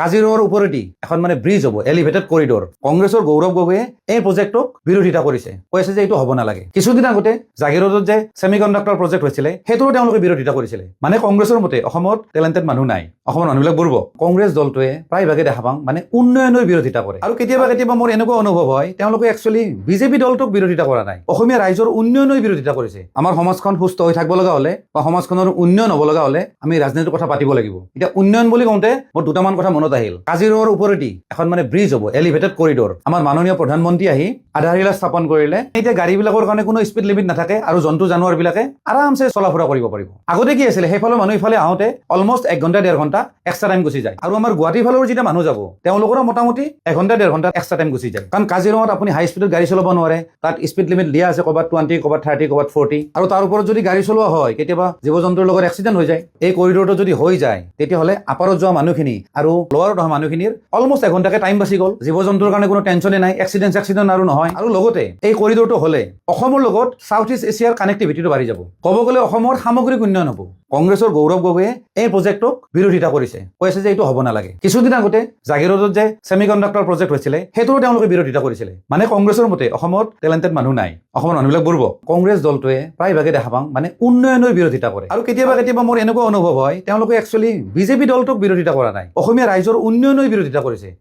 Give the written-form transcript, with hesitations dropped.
কাজিৰঙাৰ ওপৰেদি এখন ব্ৰিজ হ'ব, এলিভেটেড কৰিডৰ। কংগ্ৰেছৰ গৌৰৱ গগৈয়ে এই প্ৰজেক্টক বিৰোধিতা কৰিছে, কৈছে যে এইটো হ'ব নালাগে। কিছুদিন আগতে জাগিৰোডত যে ছেমিকণ্ডাক্টৰ প্ৰজেক্ট হৈছিলে সেইটোও তেওঁলোকে বিৰোধিতা কৰিছিলে। কংগ্ৰেছৰ মতে অসমত টেলেণ্টেড মানুহ নাই, অসমৰ মানুহবিলাক বুৰ্বক। কংগ্ৰেছ দলটোৱে প্ৰায়ভাগে দেখা পাওঁ উন্নয়নৰ বিৰোধিতা কৰে। আৰু কেতিয়াবা কেতিয়াবা মোৰ এনেকুৱা অনুভৱ হয় তেওঁলোকে একচুৱেলি বিজেপি দলটোক বিৰোধিতা কৰা নাই, অসমীয়া ৰাইজৰ উন্নয়নৰ বিৰোধিতা কৰিছে। আমাৰ সমাজখন সুস্থ হৈ থাকিব লগা হ'লে বা সমাজখনৰ উন্নয়ন হ'ব লগা হ'লে আমি ৰাজনীতিৰ কথা পাতিব লাগিব। এতিয়া উন্নয়ন বুলি কওঁতে মোৰ দুটামান কথা মনত আহিল। কাজিৰঙাৰ ওপৰেদি এখন ব্ৰিজ হ'ব, এলিভেটেড কৰিডৰ। আমাৰ মাননীয় প্ৰধানমন্ত্ৰী আহি আধাৰশিলা স্থাপন কৰিলে এতিয়া গাড়ীবিলাকৰ কাৰণে কোনো স্পীড লিমিট নাথাকে আৰু জন্তু জানোৱাৰ বিলাকে আৰামছে চলা ফুৰা কৰিব পাৰিব। আগতে কি আছিলে, সেইফালৰ মানুহ ইফালে আহোঁতে অলমষ্ট 1 ঘণ্টা 1.5 ঘণ্টা এক্সট্ৰা টাইম গুচি যায়। আৰু আমাৰ গুৱাহাটীৰ ফালৰ যেতিয়া মানুহ যাব তেওঁলোকৰো মোটামুটি 1 ঘণ্টা 1.5 ঘণ্টা এক্সট্ৰা টাইম গুচি যায়। কাৰণ কাজিৰঙাত আপুনি হাই স্পীডত গাড়ী চলাব নোৱাৰে, তাত স্পীড লিমিট দিয়া আছে, ক'ৰবাত 20, ক'ৰবাত 30, ক'ৰবাত 40। আৰু তাৰ ওপৰত যদি গাড়ী চলোৱা হয় কেতিয়াবা জীৱ জন্তুৰ লগত এক্সিডেণ্ট হৈ যায়। এই কৰিডৰটো যদি হৈ যায় তেতিয়াহ'লে আপাৰত যোৱা মানুহখিনি আৰু লোৱাৰত অহা মানুহখিনিৰ অলমষ্ট 1 ঘণ্টাকে টাইম বাচি গ'ল। জীৱ জন্তুৰ কাৰণে কোনো টেনচনে নাই, এক্সিডেণ্ট আৰু নহয়। আৰু লগতে এই কৰিডৰটো হ'লে অসমৰ লগত সাউথ ইষ্ট এছিয়াৰ কানেক্টিভিটিটো বাঢ়ি যাব। ক'ব গ'লে অসমৰ সামগ্ৰিক উন্নয়ন হ'ব। কংগ্ৰেছৰ গৌৰৱ গগৈয়ে এই প্ৰজেক্টক বিৰোধিতা কৰিছে, কৈছে যে এইটো হ'ব নালাগে। কিছুদিন আগতে জাগিৰোডত যে ছেমিকণ্ডাক্টৰ প্ৰজেক্ট হৈছিলে সেইটোও তেওঁলোকে বিৰোধিতা কৰিছিলে। কংগ্ৰেছৰ মতে অসমত টেলেণ্টেড মানুহ নাই, অসমৰ মানুহবিলাক বুৰ্বক। কংগ্ৰেছ দলটোৱে প্ৰায়ভাগে দেখা পাওঁ উন্নয়নৰ বিৰোধিতা কৰে। আৰু কেতিয়াবা কেতিয়াবা মোৰ এনেকুৱা অনুভৱ হয় তেওঁলোকে একচুৱেলি বিজেপি দলটোক বিৰোধিতা কৰা নাই, অসমীয়া ৰাইজৰ উন্নয়নৰ বিৰোধিতা কৰিছে।